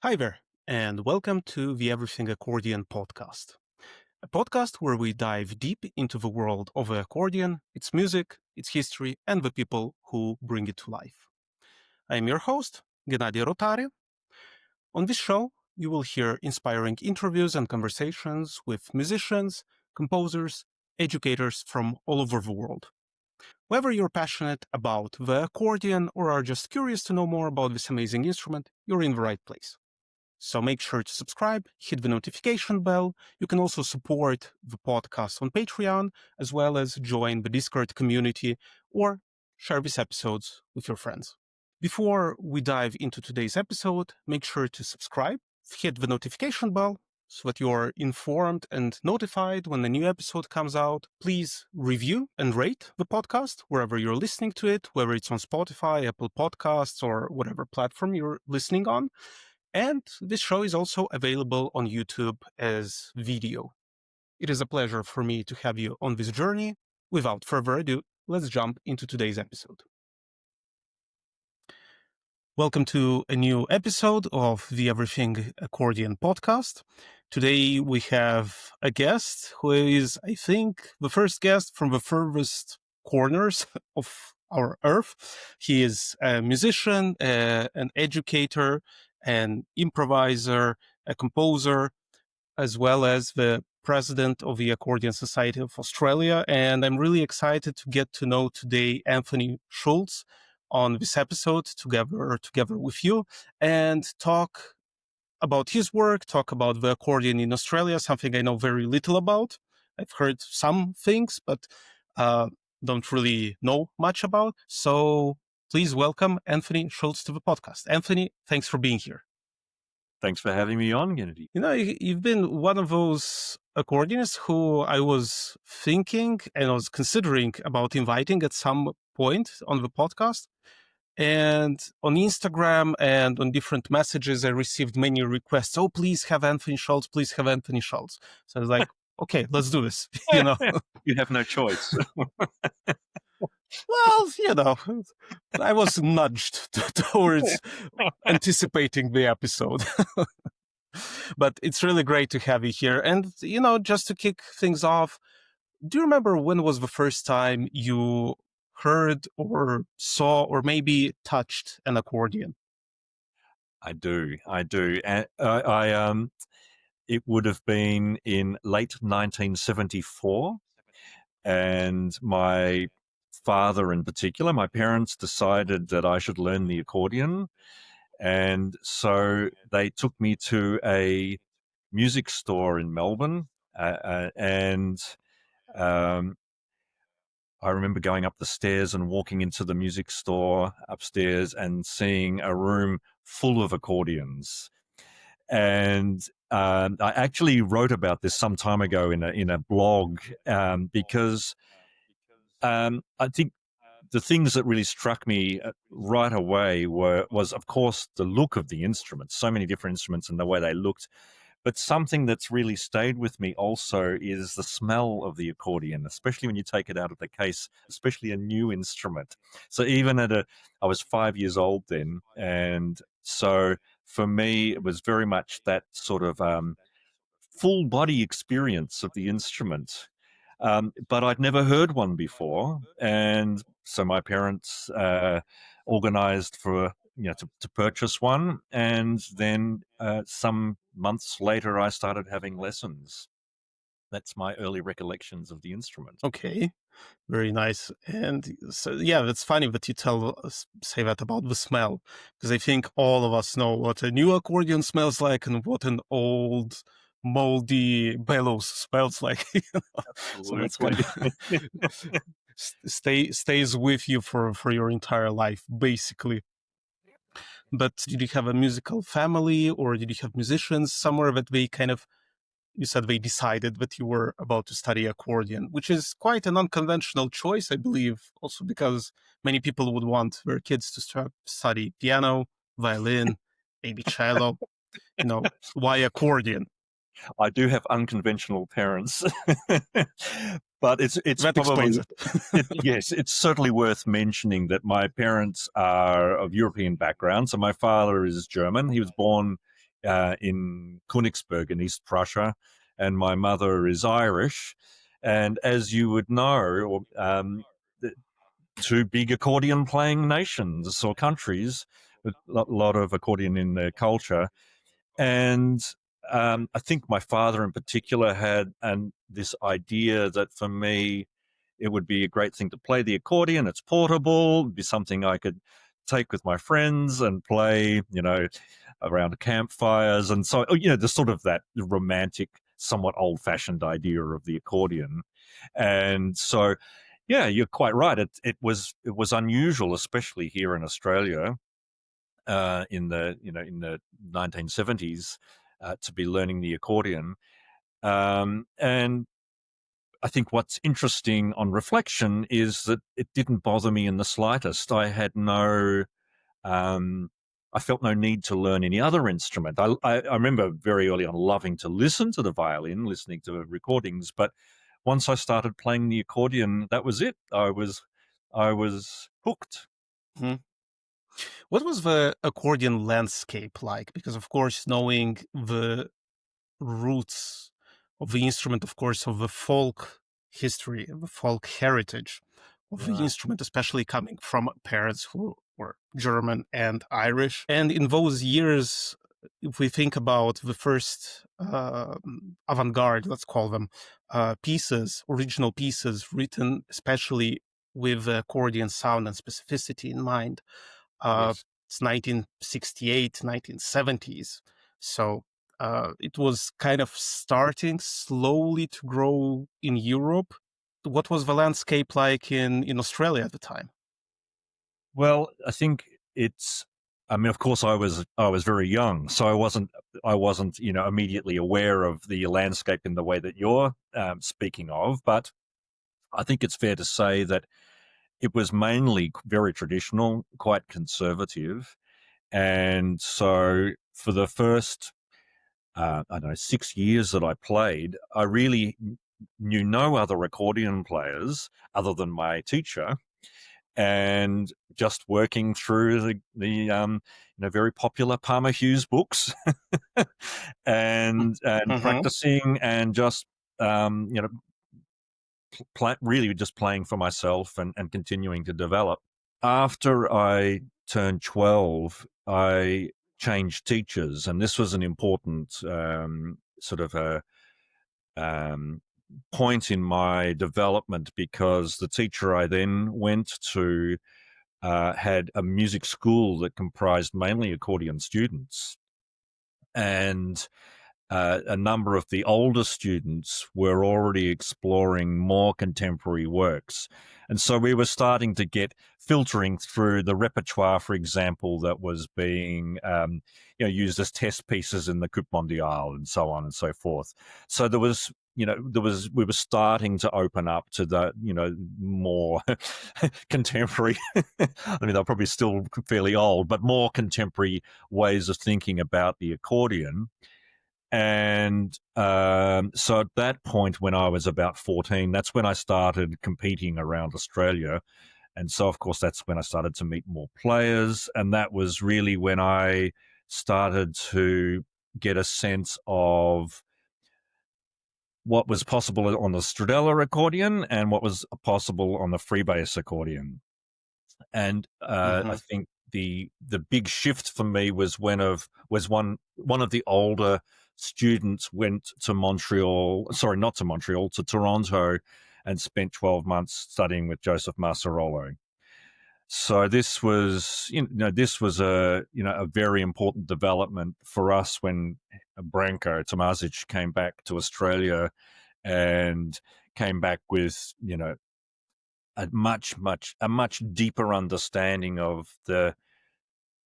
Hi there, and welcome to the Everything Accordion podcast, a podcast where we dive deep into the world of the accordion, its music, its history, and the people who bring it to life. I am your host, Gennady Rotari. On this show, you will hear inspiring interviews and conversations with musicians, composers, educators from all over the world. Whether you're passionate about the accordion or are just curious to know more about this amazing instrument, you're in the right place. So make sure to subscribe, hit the notification bell. You can also support the podcast on Patreon, as well as join the Discord community or share these episodes with your friends. Before we dive into today's episode, make sure to subscribe, hit the notification bell so that you're informed and notified when a new episode comes out. Please review and rate the podcast wherever you're listening to it, whether it's on Spotify, Apple Podcasts, or whatever platform you're listening on. And this show is also available on YouTube as video. It is a pleasure for me to have you on this journey. Without further ado, let's jump into today's episode. Welcome to a new episode of the Everything Accordion podcast. Today we have a guest who is, I think, the first guest from the furthest corners of our earth. He is a musician, an educator, an improviser, a composer, as well as the president of the Accordion Society of Australia. And I'm really excited to get to know today Anthony Schulz on this episode together with you and talk about his work, talk about the accordion in Australia, something I know very little about. I've heard some things, but don't really know much about. So please welcome Anthony Schulz to the podcast. Anthony, thanks for being here. Thanks for having me on, Gennady. You know, you've been one of those accordionists who I was thinking and I was considering about inviting at some point on the podcast. And on Instagram and on different messages, I received many requests. Oh, please have Anthony Schulz. Please have Anthony Schulz. So I was like, okay, let's do this. You have no choice. Well, I was nudged towards anticipating the episode. But it's really great to have you here. And, just to kick things off, do you remember when was the first time you heard or saw or maybe touched an accordion? I do. And it would have been in late 1974, and my father in particular, my parents decided that I should learn the accordion. And so they took me to a music store in Melbourne, and I remember going up the stairs and walking into the music store upstairs and seeing a room full of accordions. And I actually wrote about this some time ago in a blog because I think the things that really struck me right away was, of course, the look of the instruments, so many different instruments and the way they looked. But something that's really stayed with me also is the smell of the accordion, especially when you take it out of the case, especially a new instrument. So even I was 5 years old then. And so for me, it was very much that sort of full body experience of the instrument. But I'd never heard one before. And so my parents organized for to purchase one, and then some months later I started having lessons. That's my early recollections of the instrument. Okay, very nice. And so, yeah, that's funny that you say that about the smell, because I think all of us know what a new accordion smells like and what an old moldy bellows smells like. So that's kind of stays with you for your entire life, basically. But did you have a musical family, or did you have musicians somewhere that you said they decided that you were about to study accordion, which is quite an unconventional choice, I believe, also because many people would want their kids to study piano, violin, maybe cello. Why accordion? I do have unconventional parents, but it's that probably explains it. Yes, it's certainly worth mentioning that my parents are of European background. So my father is German. He was born in Königsberg in East Prussia, and my mother is Irish. And as you would know, the two big accordion playing nations or countries with a lot of accordion in their culture. And I think my father in particular had this idea that for me, it would be a great thing to play the accordion. It's portable, it'd be something I could take with my friends and play, around campfires. And so, there's sort of that romantic, somewhat old fashioned idea of the accordion. And so, yeah, you're quite right. It was unusual, especially here in Australia, in the 1970s, to be learning the accordion. And I think what's interesting on reflection is that it didn't bother me in the slightest. I felt no need to learn any other instrument. I remember very early on loving to listen to the violin, listening to recordings, but once I started playing the accordion, that was it. I was hooked. Mhm. What was the accordion landscape like? Because, of course, knowing the roots of the instrument, of course, of the folk history, of the folk heritage of the Right. instrument, especially coming from parents who were German and Irish. And in those years, if we think about the first avant-garde, let's call them, pieces, original pieces written especially with the accordion sound and specificity in mind, uh, Yes. it's 1968, 1970s. So it was kind of starting slowly to grow in Europe. What was the landscape like in Australia at the time? Well, I think I mean, of course, I was very young, so I wasn't immediately aware of the landscape in the way that you're speaking of. But I think it's fair to say that it was mainly very traditional, quite conservative, and so for the first I don't know 6 years that I played, I really knew no other accordion players other than my teacher, and just working through the very popular Palmer Hughes books, and Mm-hmm. practicing, and just um, you know really just playing for myself, and continuing to develop. After I turned 12, I changed teachers, and this was an important sort of a um, point in my development, because the teacher I then went to had a music school that comprised mainly accordion students. And a number of the older students were already exploring more contemporary works. And so we were starting to get filtering through the repertoire, for example, that was being used as test pieces in the Coupe Mondiale, and so on and so forth. So we were starting to open up to the, more contemporary, I mean, they're probably still fairly old, but more contemporary ways of thinking about the accordion. And so at that point, when I was about 14, that's when I started competing around Australia. And so, of course, that's when I started to meet more players. And that was really when I started to get a sense of what was possible on the Stradella accordion and what was possible on the freebass accordion. And I Mm-hmm. think the big shift for me was one of the older students went to Montreal, sorry, not to Montreal, to Toronto, and spent 12 months studying with Joseph Massarolo. So this was a very important development for us when Branko Tomazic came back to Australia, and came back with a much deeper understanding of the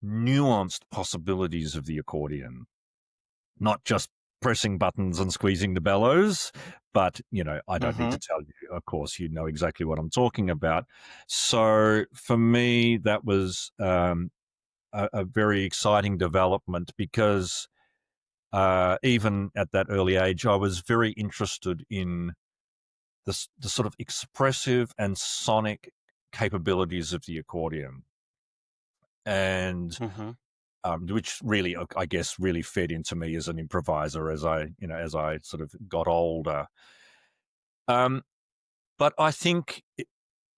nuanced possibilities of the accordion, not just pressing buttons and squeezing the bellows, but I don't need Mm-hmm. to tell you, of course, you know exactly what I'm talking about. So for me, that was a very exciting development, because even at that early age, I was very interested in the sort of expressive and sonic capabilities of the accordion. And Mm-hmm. which really, I guess, really fed into me as an improviser as I sort of got older. Um, but I think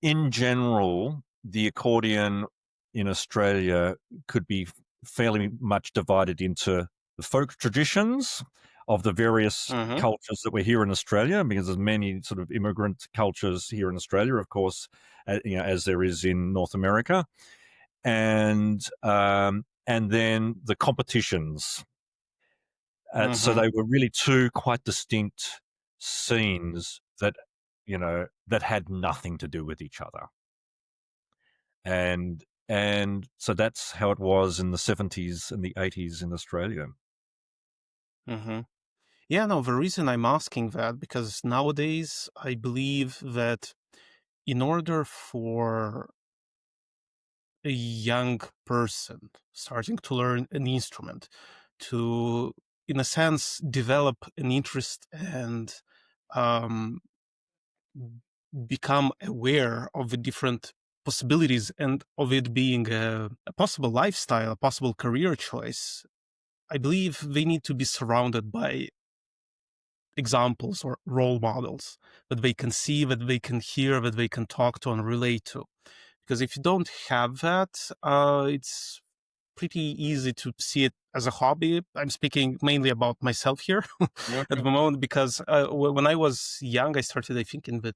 in general, the accordion in Australia could be fairly much divided into the folk traditions of the various Mm-hmm. cultures that we're here in Australia, because there's many sort of immigrant cultures here in Australia, of course, as there is in North America, and then the competitions. So Mm-hmm. they were really two quite distinct scenes that had nothing to do with each other. And so that's how it was in the 70s and the 80s in Australia. Mm-hmm. Yeah, no, the reason I'm asking that, because nowadays I believe that in order for a young person starting to learn an instrument to, in a sense, develop an interest and um, become aware of the different possibilities and of it being a possible lifestyle, a possible career choice, I believe they need to be surrounded by examples or role models that they can see, that they can hear, that they can talk to and relate to. Because if you don't have that, it's pretty easy to see it as a hobby. I'm speaking mainly about myself here at the Okay. moment, because when I was young, I started, I think, in the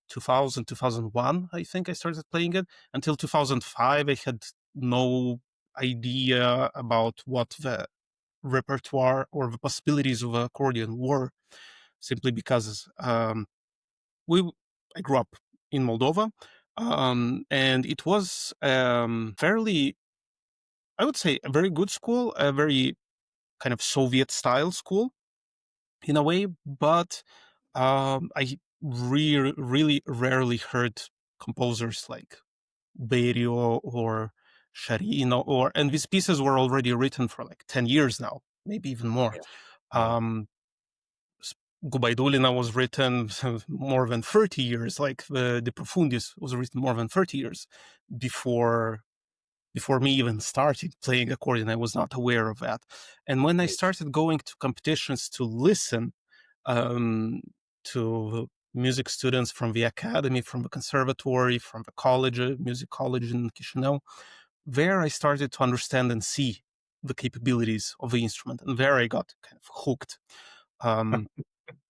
2000, 2001, I think I started playing it. Until 2005, I had no idea about what the repertoire or the possibilities of accordion were, simply because we I grew up in Moldova, and it was fairly, I would say, a very good school, a very kind of Soviet style school in a way, but I really rarely heard composers like Berio or Sharino, and these pieces were already written for like 10 years now, maybe even more. Yes. Yeah. Um, Gubaidulina was written more than 30 years, like the De Profundis was written more than 30 years before me even starting playing accordion. I was not aware of that. And when I Yes. started going to competitions to listen um, to music students from the academy, from the conservatory, from the college, music college in Chisinau, there I started to understand and see the capabilities of the instrument. And there I got kind of hooked. Um,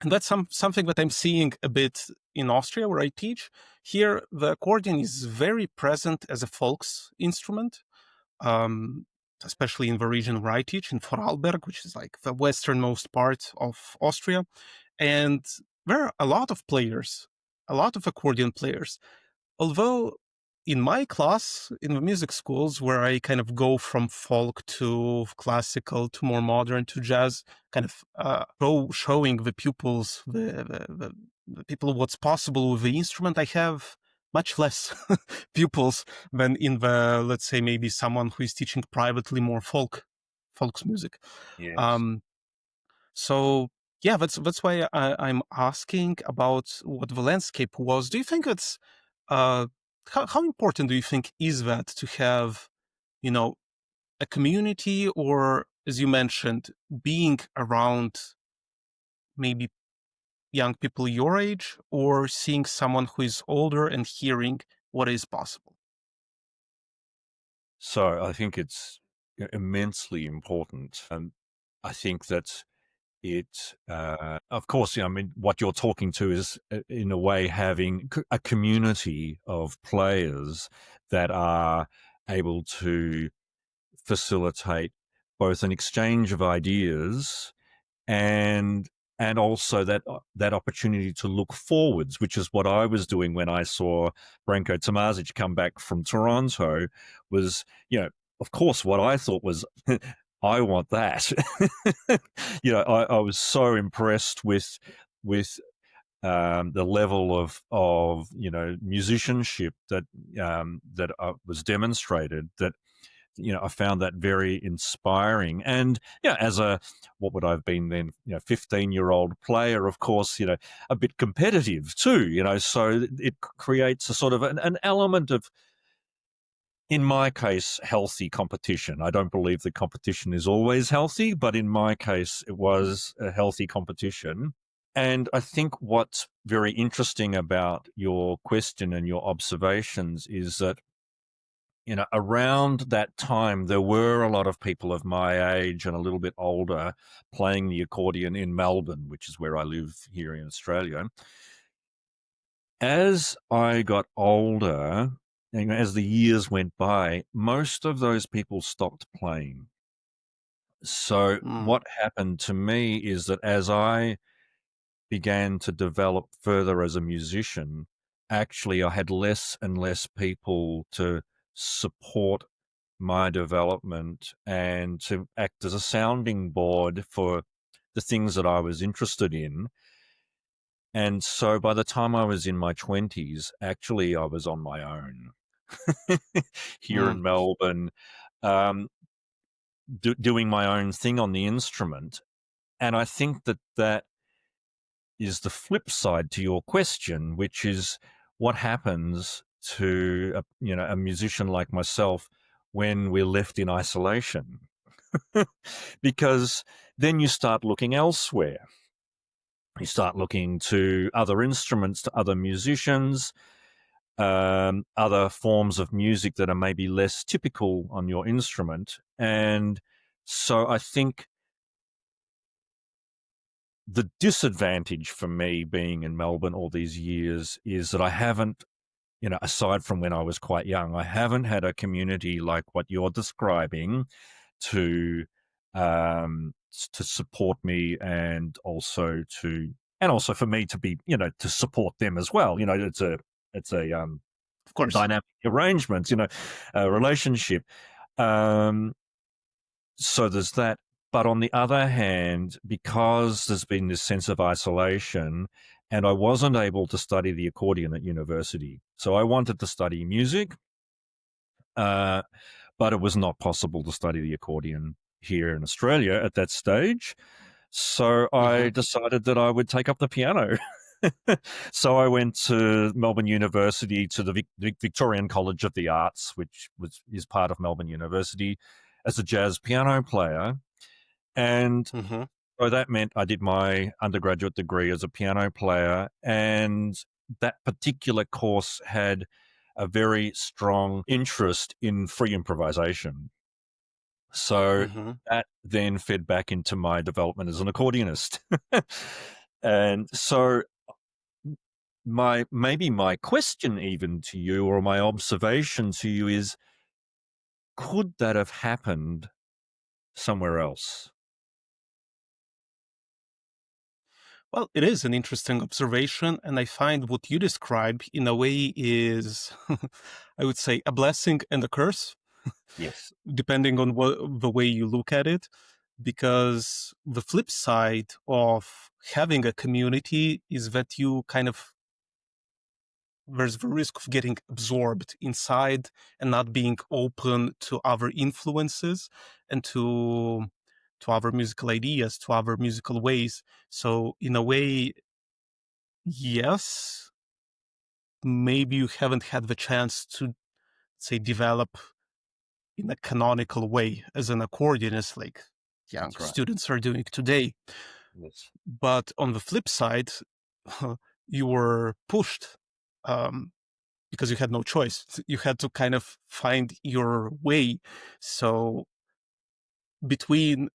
and that's something that I'm seeing a bit in Austria, where I teach. Here, the accordion is very present as a folks instrument, um, especially in the region where I teach, in Vorarlberg, which is like the westernmost part of Austria. And there are a lot of players, a lot of accordion players. Although in my class, in the music schools, where I kind of go from folk to classical to more modern to jazz, kind of showing the pupils, the people, what's possible with the instrument, I have much less pupils than in the, let's say, maybe someone who is teaching privately more folks music. Yes. Um, so yeah, that's why I'm asking about what the landscape was. Do you think it's uh, how important do you think is that to have, you know, a community, or as you mentioned, being around maybe young people your age, or seeing someone who is older and hearing what is possible? So I think it's immensely important. And I think that of course, I mean, what you're talking to is in a way having a community of players that are able to facilitate both an exchange of ideas and also that opportunity to look forwards, which is what I was doing when I saw Branko Tomazic come back from Toronto. Was, of course, what I thought was, I want that. I was so impressed with the level of musicianship that was demonstrated, that I found that very inspiring. And as a what would I've been then, 15-year-old player, of course, a bit competitive too, so it creates a sort of an element of in my case, healthy competition. I don't believe that competition is always healthy, but in my case, it was a healthy competition. And I think what's very interesting about your question and your observations is that, around that time, there were a lot of people of my age and a little bit older playing the accordion in Melbourne, which is where I live here in Australia. As I got older, and as the years went by, most of those people stopped playing. So Mm, what happened to me is that as I began to develop further as a musician, actually I had less and less people to support my development and to act as a sounding board for the things that I was interested in. And so by the time I was in my 20s, actually I was on my own here mm, in Melbourne, um, doing my own thing on the instrument. And I think that that is the flip side to your question, which is what happens to a musician like myself when we're left in isolation, because then you start looking elsewhere. You start looking to other instruments, to other musicians, other forms of music that are maybe less typical on your instrument. And so I think the disadvantage for me being in Melbourne all these years is that I haven't, aside from when I was quite young, I haven't had a community like what you're describing to to support me and also for me to be, to support them as well. It's a of course. dynamic arrangement, a relationship. Um, so there's that. But on the other hand, because there's been this sense of isolation, and I wasn't able to study the accordion at university. So I wanted to study music, uh, but it was not possible to study the accordion here in Australia at that stage. So Hmm. I decided that I would take up the piano. So I went to Melbourne University to the Victorian College of the Arts, which is part of Melbourne University, as a jazz piano player. And Hmm. so that meant I did my undergraduate degree as a piano player. And that particular course had a very strong interest in free improvisation. So Hmm. that then fed back into my development as an accordionist. And so my question even to you, or my observation to you, is could that have happened somewhere else? Well, it is an interesting observation, and I find what you describe in a way is, I would say, a blessing and a curse, Yes. depending on the way you look at it. Because the flip side of having a community is that you kind of there's the risk of getting absorbed inside and not being open to other influences and to other musical ideas, to other musical ways. So in a way, yes, maybe you haven't had the chance to say develop in a canonical way as an accordionist like young That's right. students are doing today. Yes. But on the flip side, you were pushed um, because you had no choice. You had to kind of find your way. So between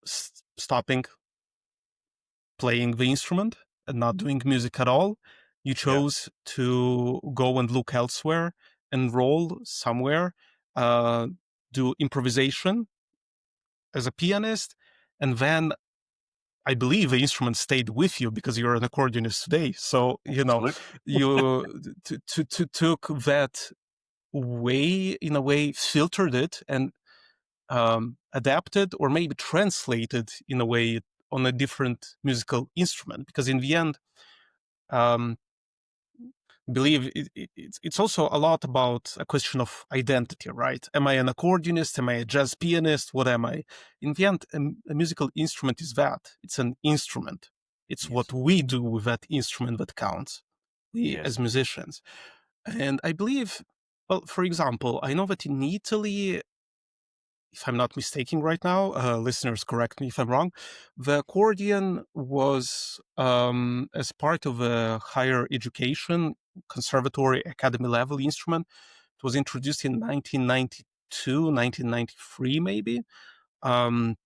stopping playing the instrument and not doing music at all, you Yeah. chose to go and look elsewhere, enroll somewhere, uh, do improvisation as a pianist, and then I believe the instrument stayed with you because you're an accordionist today. So Absolutely. you took that way in a way, filtered it and adapted or maybe translated in a way on a different musical instrument. Because in the end, um, believe it's also a lot about a question of identity, right? Am I an accordionist? Am I a jazz pianist? What am I? In the end, a musical instrument is that. It's an instrument. It's what Yes. we do with that instrument that counts, we Yes. as musicians. And I believe Well, for example, I know that in Italy, if I'm not mistaken right now, listeners correct me if I'm wrong, the accordion was as part of a higher education, conservatory, academy level instrument. It was introduced in 1992, 1993, maybe. Um,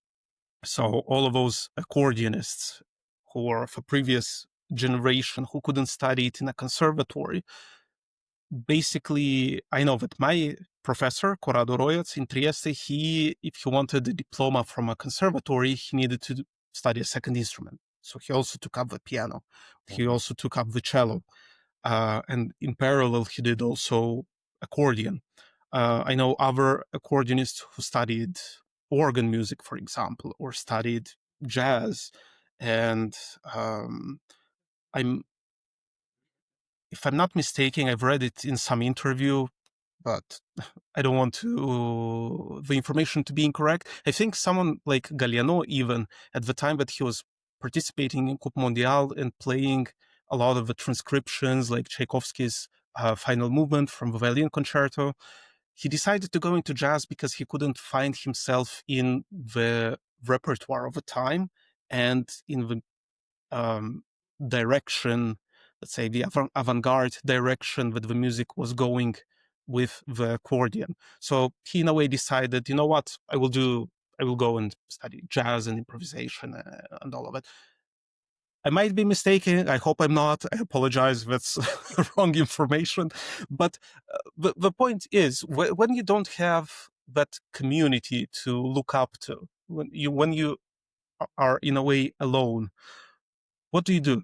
so all of those accordionists who are of a previous generation who couldn't study it in a conservatory, basically, I know that my professor, Corrado Royaz in Trieste, if he wanted a diploma from a conservatory, he needed to study a second instrument. So he also took up the piano. He Mhm. also took up the cello. And in parallel, he did also accordion. I know other accordionists who studied organ music, for example, or studied jazz. And I'm, if I'm not mistaken, I've read it in some interview, but I don't want the information to be incorrect. I think someone like Galliano, even at the time that he was participating in Coupe Mondiale and playing a lot of the transcriptions, like Tchaikovsky's final movement from the violin concerto, he decided to go into jazz because he couldn't find himself in the repertoire of the time and in the direction, let's say the avant-garde direction that the music was going with the accordion. So he in a way decided, you know what, I will go and study jazz and improvisation and all of it. I might be mistaken. I hope I'm not. I apologize if that's wrong information. But the point is, when you don't have that community to look up to, when you are in a way alone, what do you do?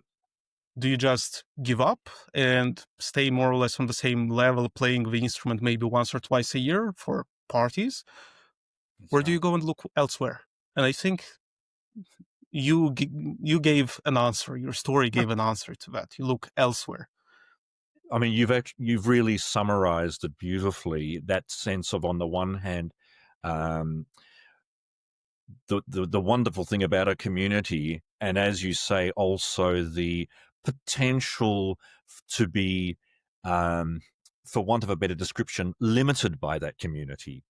Do you just give up and stay more or less on the same level, playing the instrument maybe once or twice a year for parties? That's Or do right. you go and look elsewhere? And I think you gave an answer. Your story gave an answer to that. You look elsewhere. I mean, you've really summarized it beautifully. That sense of, on the one hand, um, the wonderful thing about a community, and as you say, also the potential to be, for want of a better description, limited by that community.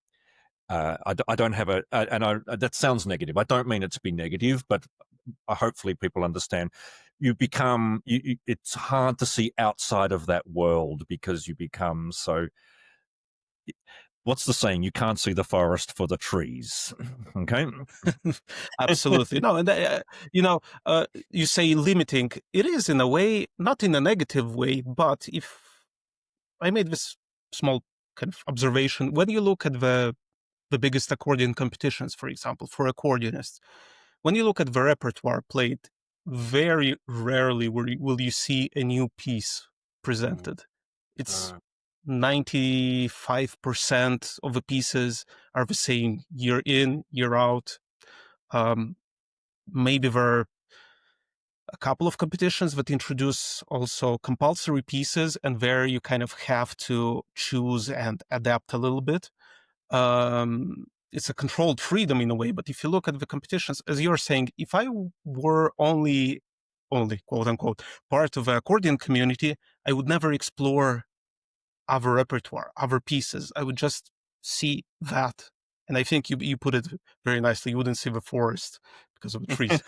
I don't have that sounds negative. I don't mean it to be negative, but hopefully people understand. You become, it's hard to see outside of that world because you become so. What's the saying? You can't see the forest for the trees. Okay. Absolutely. No, and you say limiting. It is in a way, not in a negative way, but if I made this small kind of observation, when you look at the biggest accordion competitions, for example, for accordionists, when you look at the repertoire played, very rarely will you see a new piece Mm, presented. It's uh, 95% of the pieces are the same year in, year out. Um, Maybe there are a couple of competitions that introduce also compulsory pieces, and there you kind of have to choose and adapt a little bit. It's a controlled freedom in a way, but if you look at the competitions, as you're saying, if I were only quote unquote part of the accordion community, I would never explore other repertoire, other pieces. I would just see that. And I think you put it very nicely. You wouldn't see the forest because of the trees.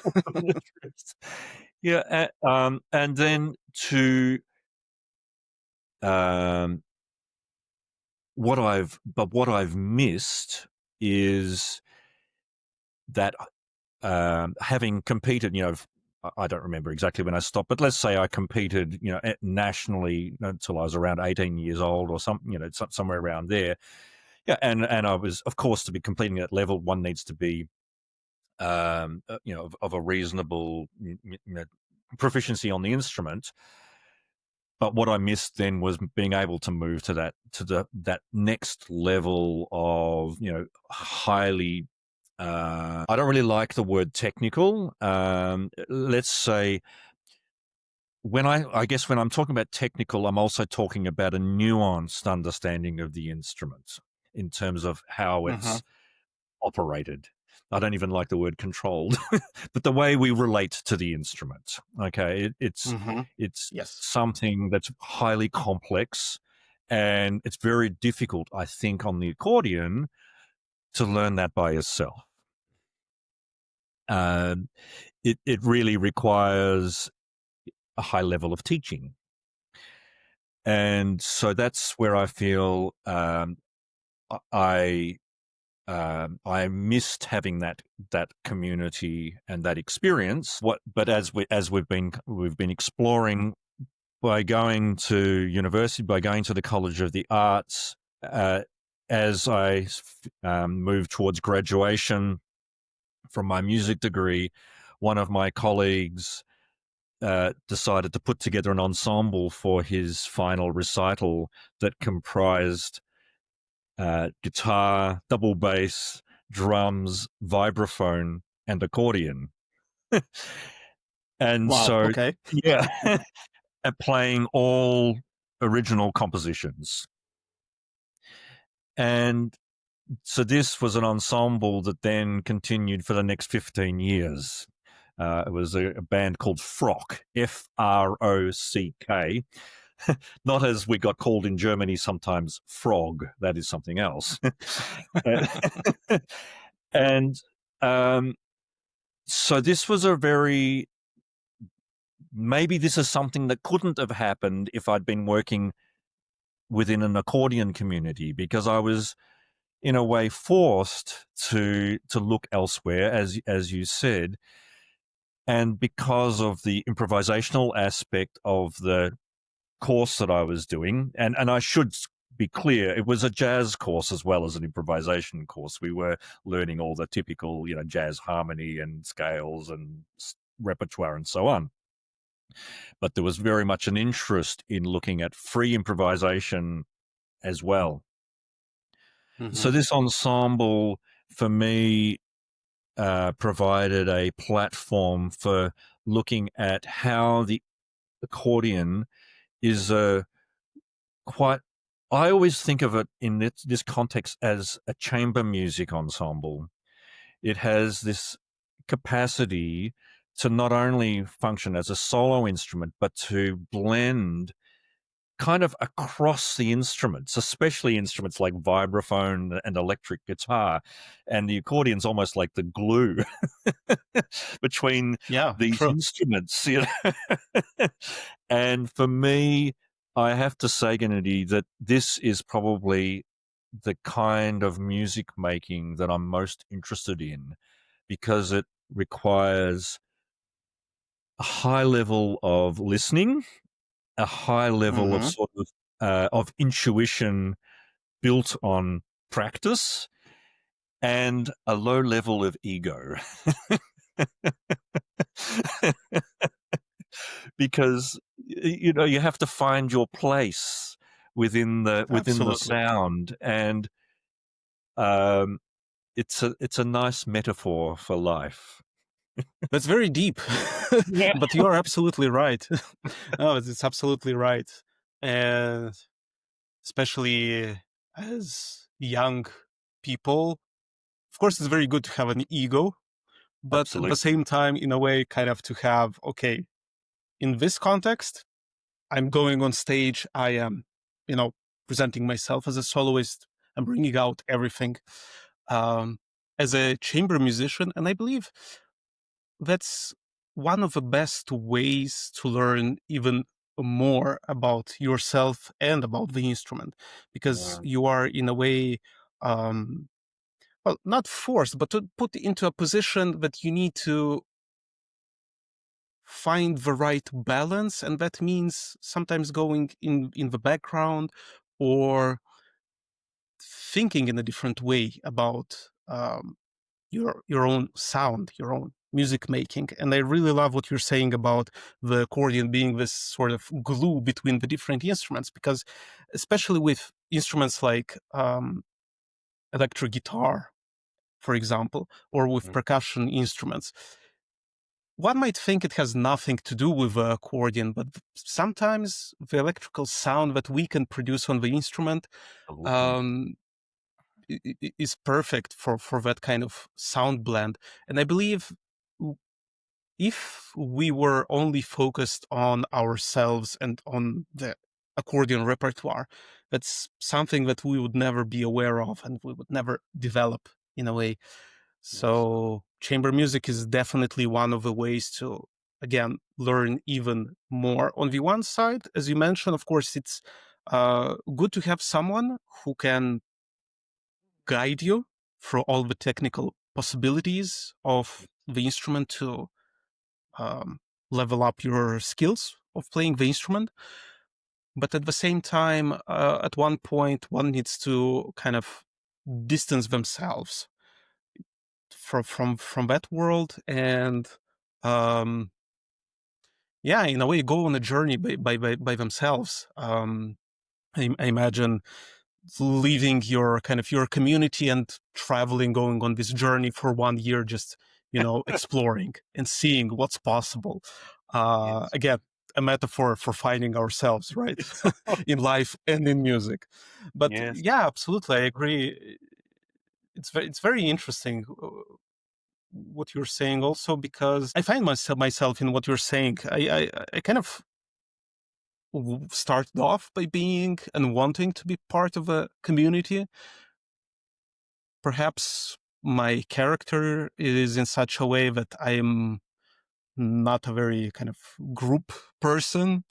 yeah, and then to um, what I've missed is that having competed, I don't remember exactly when I stopped, but let's say I competed, nationally until I was around 18 years old or something, somewhere around there. Yeah, and I was, of course, to be competing at level, one needs to be, of a reasonable proficiency on the instrument. But what I missed then was being able to move to that next level of, highly. I don't really like the word technical. Let's say I guess when I'm talking about technical, I'm also talking about a nuanced understanding of the instrument in terms of how Hmm. it's operated. I don't even like the word controlled, but the way we relate to the instrument. Okay, it's Hmm. it's Yes. something that's highly complex, And it's very difficult, I think, on the accordion to learn that by yourself. It really requires a high level of teaching. And so that's where I feel I missed having that community and that experience. But as we've been exploring by going to university, by going to the College of the Arts, as I moved towards graduation from my music degree, one of my colleagues decided to put together an ensemble for his final recital that comprised guitar, double bass, drums, vibraphone, and accordion. And Wow. so, Okay. yeah, playing all original compositions. And so this was an ensemble that then continued for the next 15 years. It was a band called Frock, F-R-O-C-K. Not as we got called in Germany sometimes, Frog. That is something else. And so this was maybe this is something that couldn't have happened if I'd been working within an accordion community, because I was in a way forced to look elsewhere, as you said. And because of the improvisational aspect of the course that I was doing, and I should be clear, it was a jazz course as well as an improvisation course. We were learning all the typical, jazz harmony and scales and repertoire and so on. But there was very much an interest in looking at free improvisation as well. Mm-hmm. So this ensemble, for me, provided a platform for looking at how the accordion is I always think of it in this context as a chamber music ensemble. It has this capacity to not only function as a solo instrument, but to blend kind of across the instruments, especially instruments like vibraphone and electric guitar. And the accordion's almost like the glue between Yeah, these true. instruments. And for me, I have to say, Gennady, that this is probably the kind of music making that I'm most interested in, because it requires a high level of listening, a high level of Mm-hmm. sort of intuition built on practice, and a low level of ego. Because you have to find your place within the Absolutely. sound, and it's a nice metaphor for life. That's very deep, Yeah, but you are absolutely right. No, it's absolutely right. And especially as young people, of course, it's very good to have an ego, but at the absolutely. same time, in a way, kind of to have, okay, in this context, I'm going on stage, I am, presenting myself as a soloist, I'm bringing out everything um, as a chamber musician. And I believe that's one of the best ways to learn even more about yourself and about the instrument, because Yeah. you are in a way well, not forced, but to put into a position that you need to find the right balance, and that means sometimes going in the background or thinking in a different way about your own sound, your own music making. And I really love what you're saying about the accordion being this sort of glue between the different instruments, because especially with instruments like electric guitar, for example, or with Mhm. percussion instruments, one might think it has nothing to do with the accordion, but sometimes the electrical sound that we can produce on the instrument Absolutely. um, is perfect for that kind of sound blend. And I believe if we were only focused on ourselves and on the accordion repertoire. That's something that we would never be aware of and we would never develop in a way. Yes. So chamber music is definitely one of the ways to, again, learn even more. On the one side, as you mentioned, of course, it's good to have someone who can guide you through all the technical possibilities of the instrument to um, level up your skills of playing the instrument. But at the same time, at one point, one needs to kind of distance themselves from that world and yeah, in a way, go on a journey by themselves. I imagine leaving your kind of your community and traveling, going on this journey for 1 year, just exploring and seeing what's possible. Yes. Again, a metaphor for finding ourselves, right, in life and in music. But Yes. yeah, absolutely, I agree. It's very interesting what you're saying, also because I find myself in what you're saying. I kind of started off by being and wanting to be part of a community. Perhaps my character is in such a way that I'm not a very kind of group person.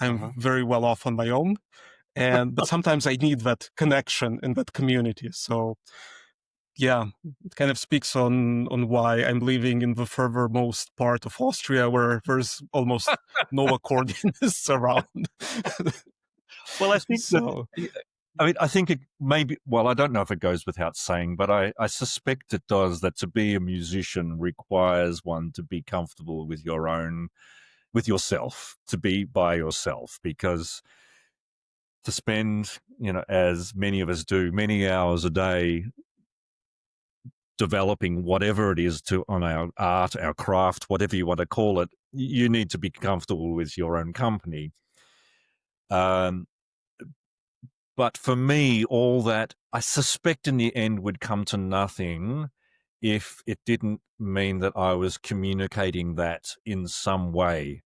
I'm Uh-huh. very well off on my own. But sometimes I need that connection in that community. So yeah, it kind of speaks on why I'm living in the furthermost part of Austria, where there's almost no accordionists around. Well, I think that, So I mean, I think it maybe, well, I don't know if it goes without saying, but I suspect it does, that to be a musician requires one to be comfortable with with yourself, to be by yourself, because to spend, as many of us do, many hours a day developing whatever it is on our art, our craft, whatever you want to call it, you need to be comfortable with your own company. Um, but for me, all that, I suspect in the end, would come to nothing if it didn't mean that I was communicating that in some way.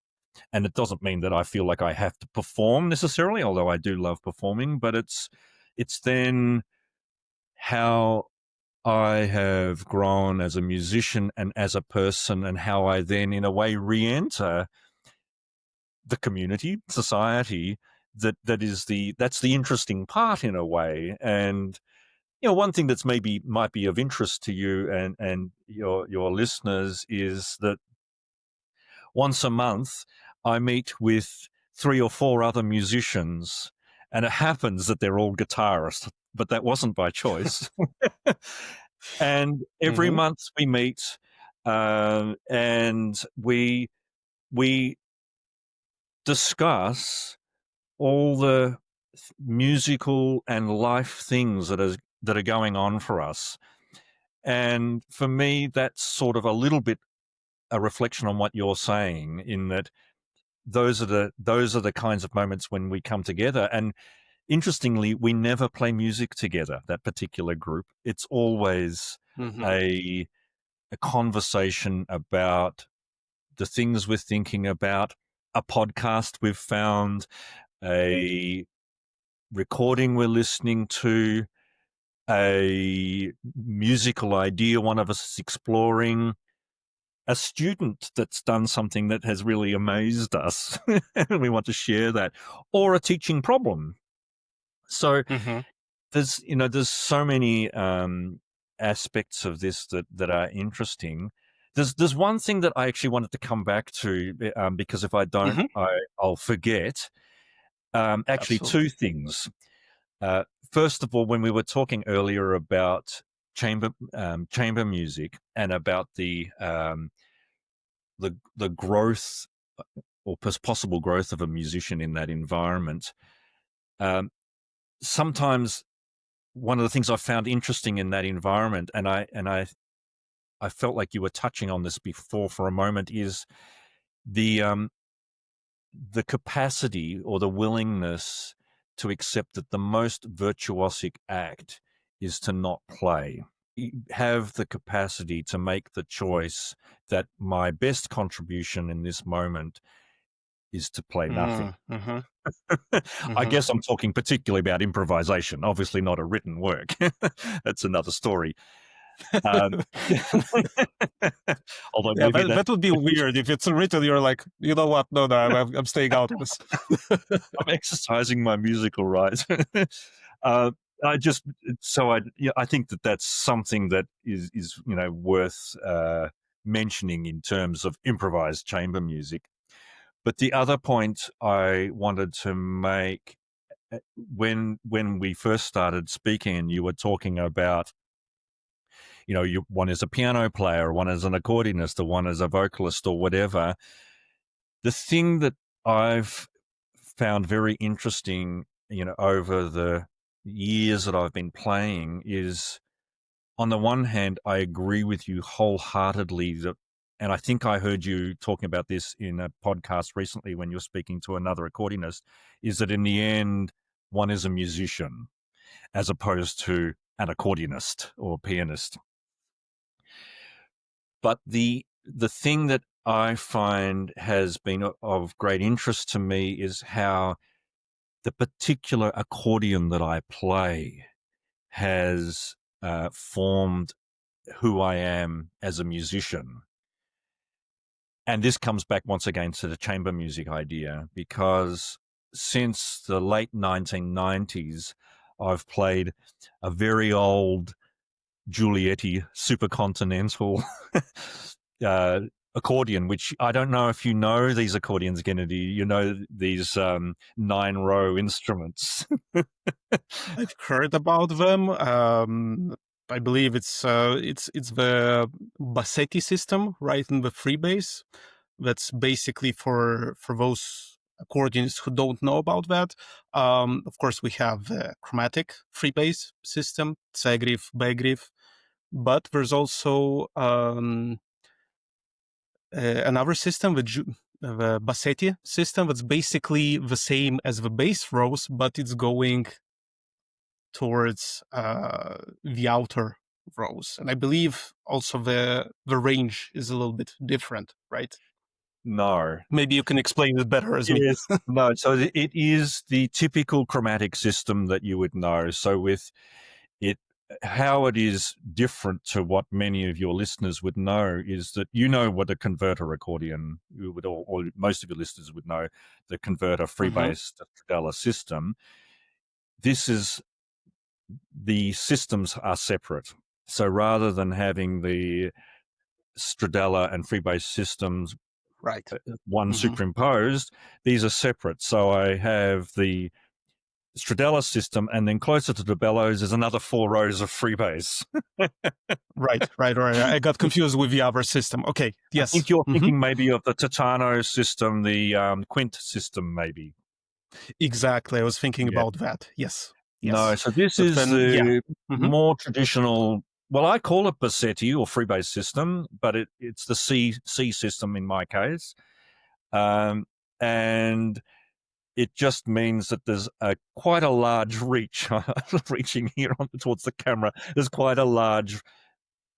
And it doesn't mean that I feel like I have to perform necessarily, although I do love performing, but it's then how I have grown as a musician and as a person, and how I then, in a way, re-enter the community, society. That's the interesting part, in a way. And one thing that's maybe might be of interest to you and your listeners is that once a month I meet with 3 or 4 other musicians, and it happens that they're all guitarists, but that wasn't by choice. And every mhm, month we meet, and we discuss all the musical and life things that are going on for us. And for me, that's sort of a little bit a reflection on what you're saying, in that those are the kinds of moments when we come together. And interestingly, we never play music together, that particular group. It's always mhm, a a conversation about the things we're thinking about, a podcast we've found, a recording we're listening to, a musical idea one of us is exploring, a student that's done something that has really amazed us and we want to share that, or a teaching problem. So mhm, there's so many aspects of this that are interesting. There's one thing that I actually wanted to come back to, because if I don't, mhm. I'll forget. Actually, two Absolutely. things. Uh, First of all, when we were talking earlier about chamber music and about the growth, or possible growth of a musician in that environment, um, sometimes one of the things I found interesting in that environment, and I felt like you were touching on this before for a moment, is the the capacity or the willingness to accept that the most virtuosic act is to not play. Have the capacity to make the choice that my best contribution in this moment is to play nothing. Mm-hmm. I Mm-hmm. guess I'm talking particularly about improvisation, obviously not a written work. That's another story. Um, although Yeah, maybe that would be weird if it's written. You're like, you know what? No, I'm staying out of this. I'm exercising my musical rights. uh, I just I think that's something that is worth mentioning in terms of improvised chamber music. But the other point I wanted to make, when we first started speaking, and you were talking about, one is a piano player, one is an accordionist, or one is a vocalist, or whatever. The thing that I've found very interesting, over the years that I've been playing is, on the one hand, I agree with you wholeheartedly that, and I think I heard you talking about this in a podcast recently when you're speaking to another accordionist, is that in the end, one is a musician as opposed to an accordionist or pianist. But the thing that I find has been of great interest to me is how the particular accordion that I play has formed who I am as a musician. And this comes back once again to the chamber music idea, because since the late 1990s, I've played a very old Giulietti Supercontinental accordion, which I don't know if you know these accordions, Kennedy. You know these 9-row instruments. I've heard about them. I believe it's the Bassetti system, right, in the freebase. That's basically for those accordionists who don't know about that. Of course, we have the chromatic freebase system, C-grif, B-grif, but there's also another system, the Bassetti system, that's basically the same as the bass rows, but it's going towards the outer rows. And I believe also the range is a little bit different, right? No. Maybe you can explain it better as me. Yes. No. So it is the typical chromatic system that you would know. So with it, how it is different to what many of your listeners would know is that what a converter accordion would, or most of your listeners would know, the converter freebase Stradella system. The systems are separate. So rather than having the Stradella and freebase systems, Right. one superimposed, these are separate. So I have the Stradella system, and then closer to the bellows is another 4 rows of freebase. Right. I got confused with the other system. Okay. I Yes. think you're thinking maybe of the Titano system, the Quint system, maybe. Exactly. I was thinking Yeah. about that. Yes. No, so this But is then, yeah. the more traditional. Well, I call it Bassetti or freebase system, but it's the C system in my case, and it just means that there's quite a large reach. Reaching here towards the camera, there's quite a large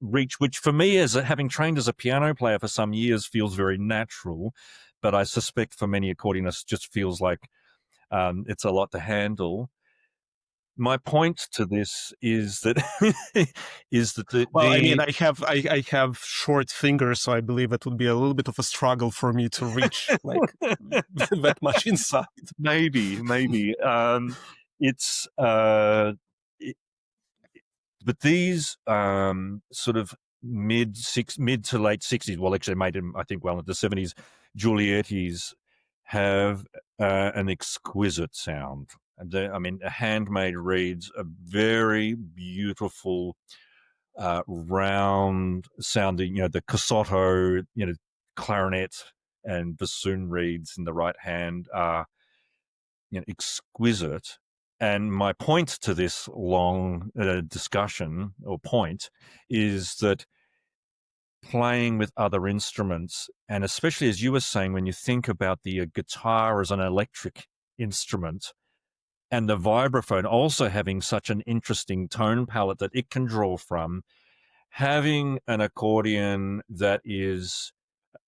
reach, which for me, as having trained as a piano player for some years, feels very natural, but I suspect for many accordionists, just feels like it's a lot to handle. My point to this is that Well, I mean, I have short fingers, so I believe it would be a little bit of a struggle for me to reach like that much inside. maybe it's it, but these sort of mid to late 60s, well, actually made him, I think, well, into the 70s, Giulietti's have an exquisite sound. I mean, a handmade reeds, a very beautiful round sounding, the Casotto, clarinet and bassoon reeds in the right hand are exquisite. And my point to this long discussion or point is that playing with other instruments, and especially as you were saying, when you think about the guitar as an electric instrument and the vibraphone also having such an interesting tone palette that it can draw from, having an accordion that is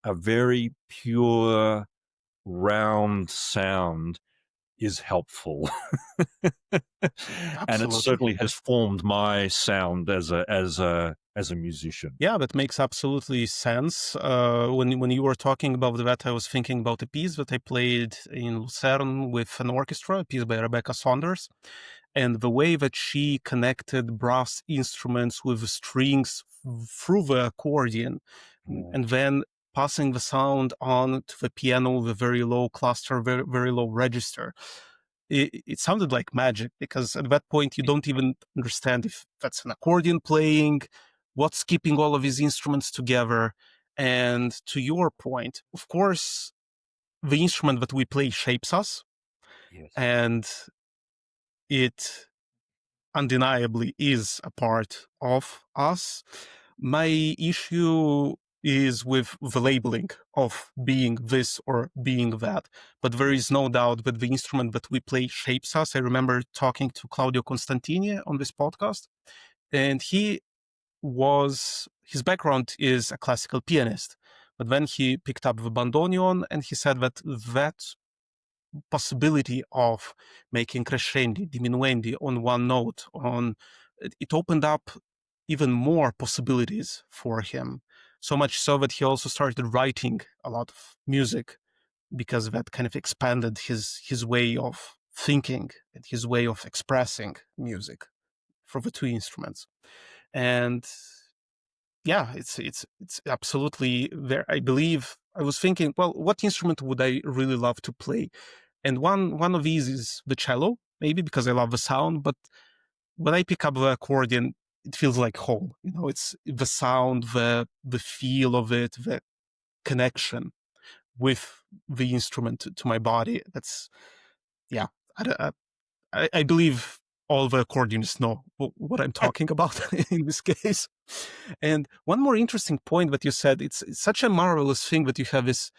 a very pure round sound is helpful. And it Absolutely. certainly has formed my sound as a musician. Yeah, that makes absolutely sense. When you were talking about that, I was thinking about a piece that I played in Lucerne with an orchestra, a piece by Rebecca Saunders, and the way that she connected brass instruments with strings through the accordion, Mm. and then passing the sound on to the piano with a very low cluster, very, very low register. It sounded like magic, because at that point you don't even understand if that's an accordion playing, what's keeping all of these instruments together. And to your point, of course, the instrument that we play shapes us, Yes. and it undeniably is a part of us. My issue is with the labeling of being this or being that. But there is no doubt that the instrument that we play shapes us. I remember talking to Claudio Constantini on this podcast, and his background is a classical pianist. But then he picked up the bandoneon, and he said that possibility of making crescendi, diminuendi on one note, it opened up even more possibilities for him. So much so that he also started writing a lot of music, because that kind of expanded his way of thinking and his way of expressing music for the two instruments. And yeah, it's absolutely there. I believe I was thinking, well, what instrument would I really love to play? And one of these is the cello, maybe because I love the sound. But when I pick up the accordion, it feels like home. It's the sound, the feel of it, the connection with the instrument to my body. That's yeah. I believe all the accordionists know what I'm talking about in this case. And one more interesting point that you said, it's such a marvelous thing that you have this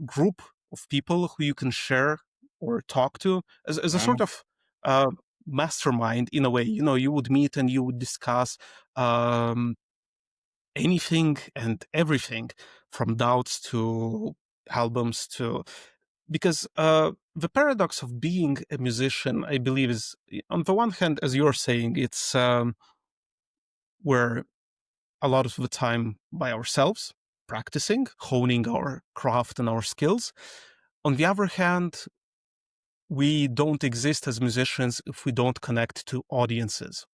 group of people who you can share or talk to as a sort Mhm. of uh, mastermind in a way. You would meet and you would discuss um, anything and everything, from doubts to albums to, because the paradox of being a musician, I believe, is, on the one hand, as you're saying, it's we're a lot of the time by ourselves, practicing, honing our craft and our skills. On the other hand, we don't exist as musicians if we don't connect to audiences,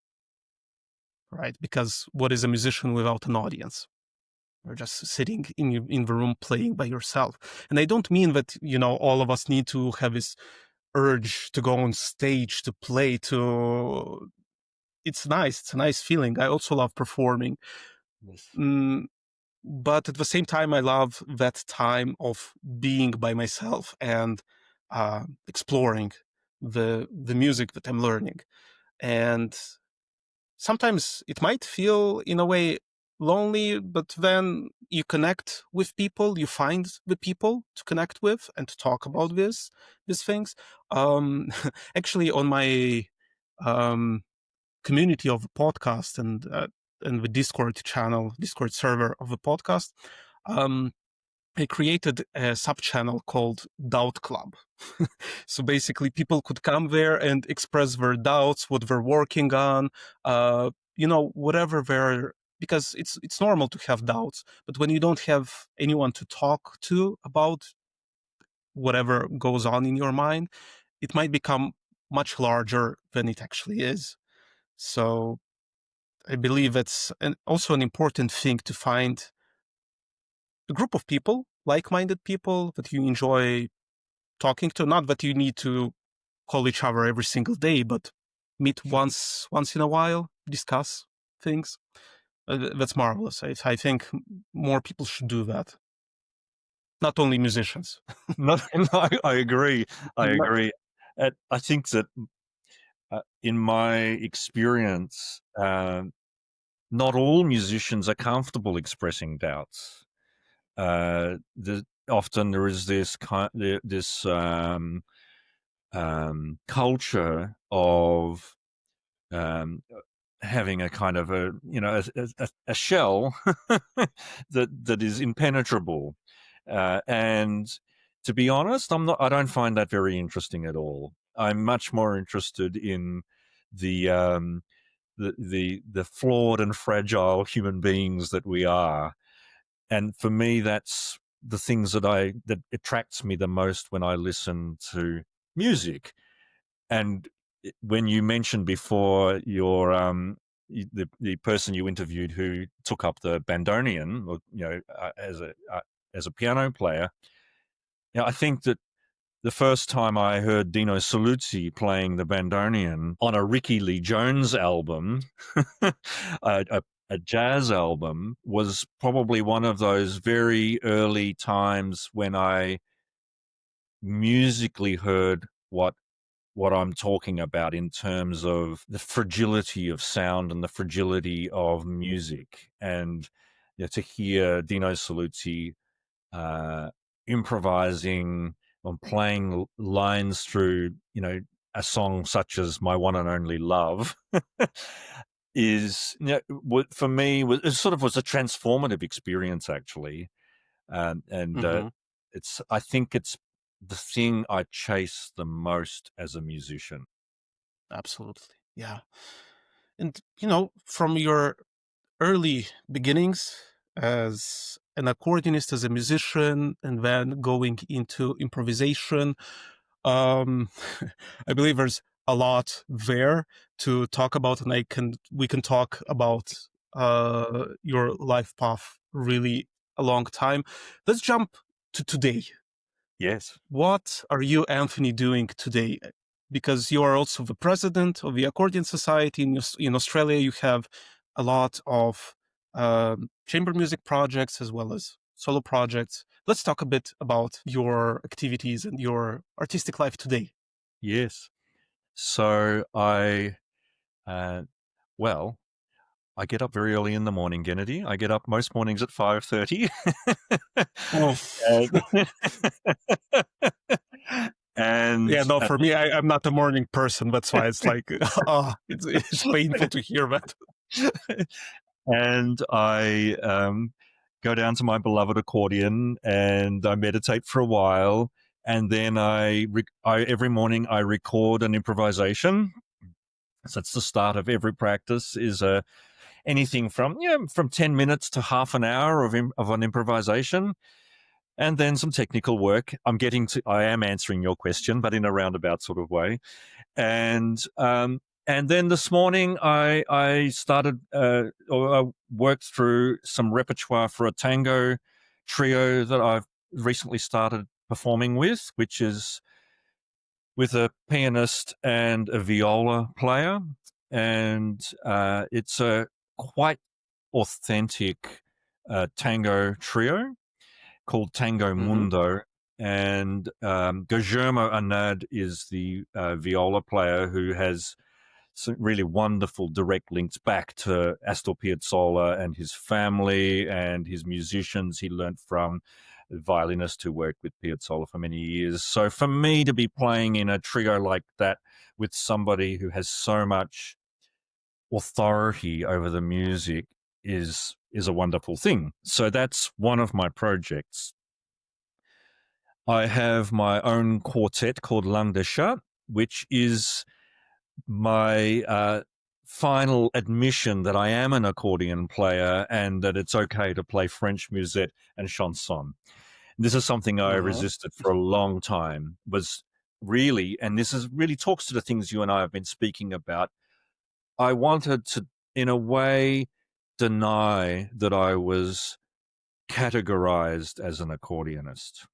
right? Because what is a musician without an audience? You're just sitting in the room playing by yourself. And I don't mean that, all of us need to have this urge to go on stage to play. It's nice. It's a nice feeling. I also love performing. Yes. Mm, but at the same time, I love that time of being by myself and exploring the music that I'm learning. And sometimes it might feel in a way lonely, but then you connect with people, you find the people to connect with and to talk about these things. Um, Actually, on my um, community of the podcast and the Discord server of the podcast, um, I created a sub channel called Doubt Club. So basically, people could come there and express their doubts, what they're working on, whatever because it's normal to have doubts, but when you don't have anyone to talk to about whatever goes on in your mind, it might become much larger than it actually is. So I believe it's also an important thing to find a group of people, like-minded people that you enjoy talking to. Not that you need to call each other every single day, but meet once in a while, discuss things. That's marvelous. I think more people should do that. Not only musicians. No, no, I agree. I agree. I think that in my experience, not all musicians are comfortable expressing doubts. Often there is this culture of um, having a kind of a shell that is impenetrable, and To be honest, I don't find that very interesting at all. I'm much more interested in the the flawed and fragile human beings that we are. And for me, that's the things that attracts me the most when I listen to music. And when you mentioned before the person you interviewed who took up the bandoneon, or as a piano player, I think that the first time I heard Dino Saluzzi playing the bandoneon on a Ricky Lee Jones album, a, a jazz album, was probably one of those very early times when I musically heard what I'm talking about in terms of the fragility of sound and the fragility of music. And to hear Dino Saluzzi uh, improvising on playing lines through, a song such as "My One and Only Love," is, for me, was a transformative experience, actually. And Hmm. I think it's the thing I chase the most as a musician. Absolutely. Yeah. And, from your early beginnings as an accordionist, as a musician, and then going into improvisation, um, I believe there's a lot there to talk about, and we can talk about your life path really a long time. Let's jump to today. Yes. What are you, Anthony, doing today? Because you are also the president of the Accordion Society in Australia. You have a lot of chamber music projects as well as solo projects. Let's talk a bit about your activities and your artistic life today. Yes. So uh, well, I get up very early in the morning, Kennedy. I get up most mornings at 5:30. Oh, and yeah, and no, for me, I'm not a morning person. That's why it's like, it's painful to hear that. and I go down to my beloved accordion and I meditate for a while, and then I every morning I record an improvisation. So that's the start of every practice. Is anything from from 10 minutes to half an hour of an improvisation, and then some technical work. I am answering your question, but in a roundabout sort of way. And then this morning I started or I worked through some repertoire for a tango trio that I've recently started performing with, which is with a pianist and a viola player, and it's a quite authentic tango trio called Tango Hmm. Mundo. And Guillermo Anad is the viola player who has some really wonderful direct links back to Astor Piazzolla and his family and his musicians he learnt from, a violinist who worked with Piazzolla for many years. So for me to be playing in a trio like that with somebody who has so much authority over the music is a wonderful thing. So that's one of my projects. I have my own quartet called Langue de Chat, which is my final admission that I am an accordion player and that it's okay to play French musette and chanson. This is something I Hmm. resisted for a long time, was really, and this is really talks to the things you and I have been speaking about. I wanted to, in a way, deny that I was categorized as an accordionist.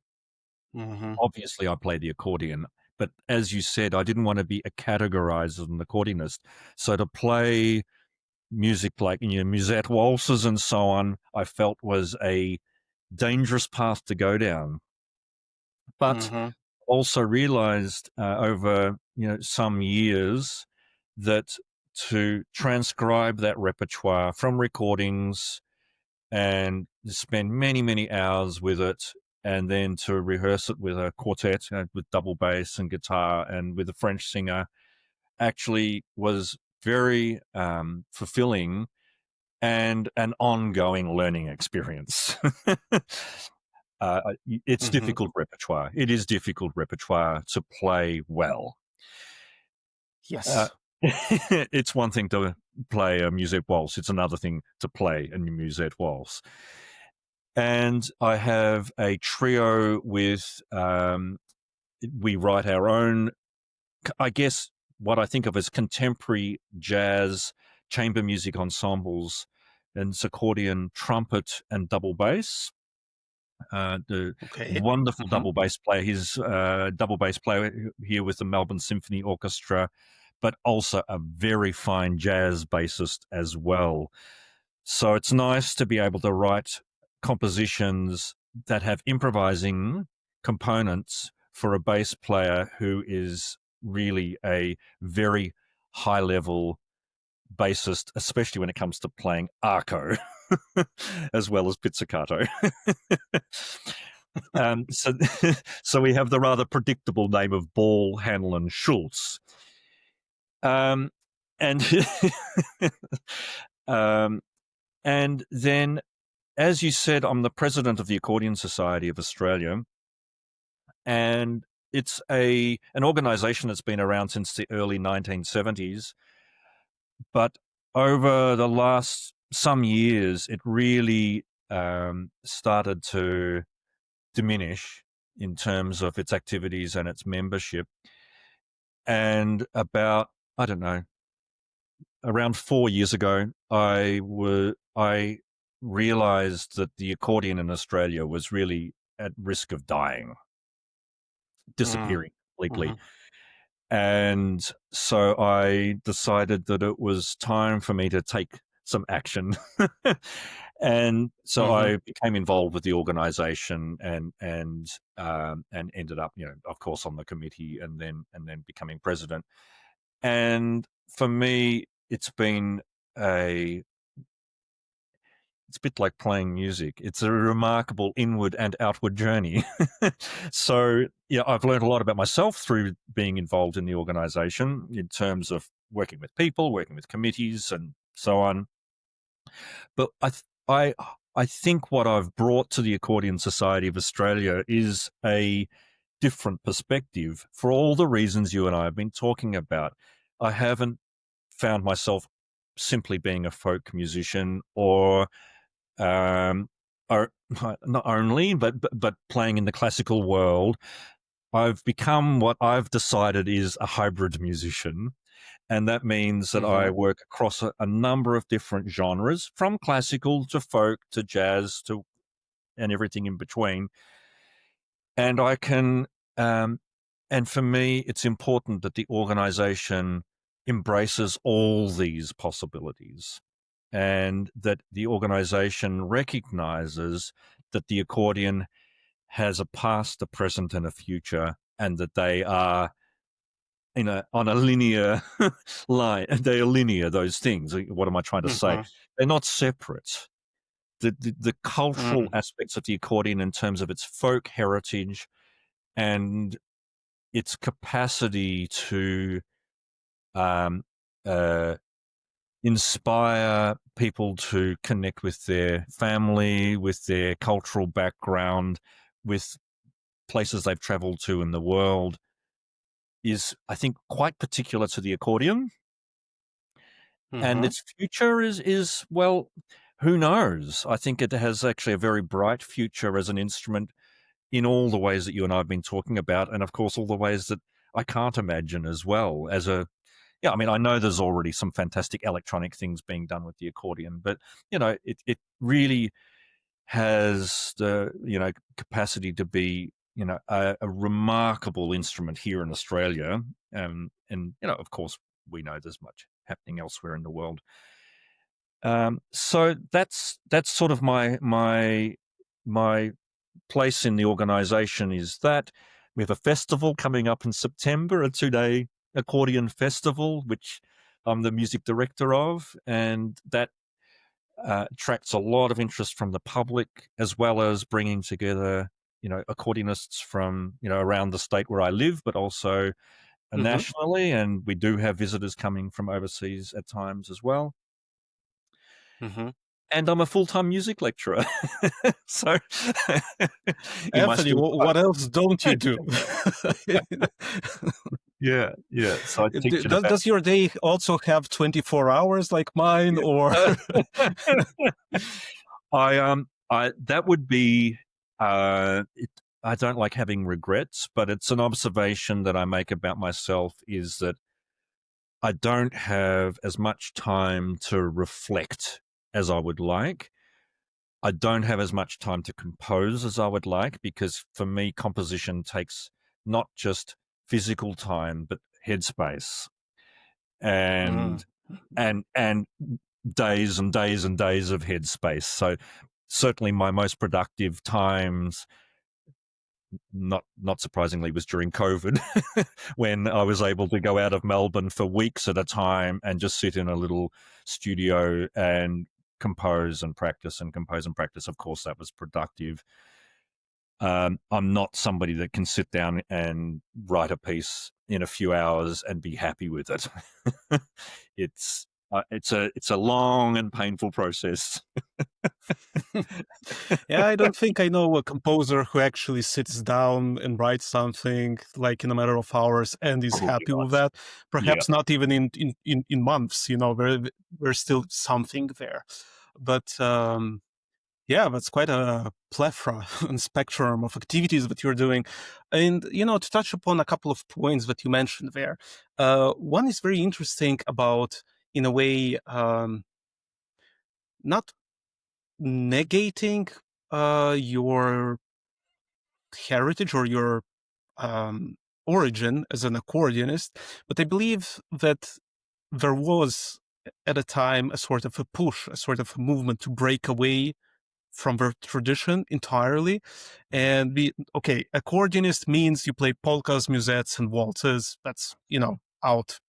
Hmm. Obviously, I play the accordion, but as you said, I didn't want to be a categorized as an accordionist. So to play music like musette waltzes and so on, I felt was a dangerous path to go down. But Hmm. also realized over some years that to transcribe that repertoire from recordings and spend many, many hours with it, and then to rehearse it with a quartet, with double bass and guitar and with a French singer, actually was very fulfilling and an ongoing learning experience. it's Mm-hmm. difficult repertoire. It is difficult repertoire to play well. Uh, Yes. it's one thing to play a musette waltz. It's another thing to play a musette waltz. And I have a trio with, we write our own, I guess, what I think of as contemporary jazz chamber music ensembles, and it's accordion, trumpet, and double bass. The Okay. wonderful Mm-hmm. double bass player. He's double bass player here with the Melbourne Symphony Orchestra, but also a very fine jazz bassist as well. So it's nice to be able to write compositions that have improvising components for a bass player who is really a very high level bassist, especially when it comes to playing arco as well as pizzicato. So, so we have the rather predictable name of Ball, Hanlon, Schulz. Um, and um, and then, as you said, I'm the president of the Accordion Society of Australia, and it's an organisation that's been around since the early 1970s. But over the last some years, it really started to diminish in terms of its activities and its membership. And about, I don't know, around 4 years ago, I realized that the accordion in Australia was really at risk of dying, disappearing completely. Mm-hmm. And so I decided that it was time for me to take some action. And so Mm-hmm. I became involved with the organization and ended up, of course, on the committee and then becoming president. And for me, it's a bit like playing music. It's a remarkable inward and outward journey. So, I've learned a lot about myself through being involved in the organization in terms of working with people, working with committees, and so on. But I think what I've brought to the Accordion Society of Australia is a different perspective for all the reasons you and I have been talking about. I haven't found myself simply being a folk musician um, or not only, but playing in the classical world. I've become what I've decided is a hybrid musician. And that means that Mm-hmm. I work across a number of different genres, from classical to folk to jazz and everything in between. And and for me, it's important that the organization embraces all these possibilities, and that the organization recognizes that the accordion has a past, a present, and a future, and that they are on a linear line. They are linear, those things. What am I trying to say? Mm-hmm. They're not separate. The cultural Mm-hmm. aspects of the accordion in terms of its folk heritage and its capacity to um, uh, inspire people to connect with their family, with their cultural background, with places they've traveled to in the world is, I think, quite particular to the accordion. And Mm-hmm. its future is well, who knows? I think it has actually a very bright future as an instrument in all the ways that you and I have been talking about, and of course all the ways that I can't imagine as well. I mean, I know there's already some fantastic electronic things being done with the accordion, but it really has the capacity to be a remarkable instrument here in Australia, and of course we know there's much happening elsewhere in the world. So that's sort of my place in the organisation is that we have a festival coming up in September, a 2-day accordion festival, which I'm the music director of, and that attracts a lot of interest from the public, as well as bringing together, accordionists from, around the state where I live, but also Mm-hmm. nationally. And we do have visitors coming from overseas at times as well. Mm-hmm. and I'm a full-time music lecturer. So in my Anthony, spare time. what else don't you do? Yeah, yeah. So I teach at about Does your day also have 24 hours like mine, or? yeah. I that would be it, I don't like having regrets, but it's an observation that I make about myself is that I don't have as much time to reflect as I would like. I don't have as much time to compose as I would like because for me, composition takes not just physical time, but headspace Mm. and and days and days and days of headspace. So certainly my most productive times, not surprisingly, was during COVID when I was able to go out of Melbourne for weeks at a time and just sit in a little studio and compose and practice and compose and practice. Of course, that was productive. I'm not somebody that can sit down and write a piece in a few hours and be happy with it. It's a long and painful process. Yeah, I don't think I know a composer who actually sits down and writes something like in a matter of hours and is Probably happy with not. that. Yeah. Perhaps not even in months, there's still something there. But yeah, that's quite a plethora and spectrum of activities that you're doing. And, to touch upon a couple of points that you mentioned there, one is very interesting about, in a way, not negating your heritage or your um, origin as an accordionist, but I believe that there was at a time a sort of a push, a sort of a movement to break away from their tradition entirely and be okay. Accordionist means you play polkas, musettes, and waltzes. That's out.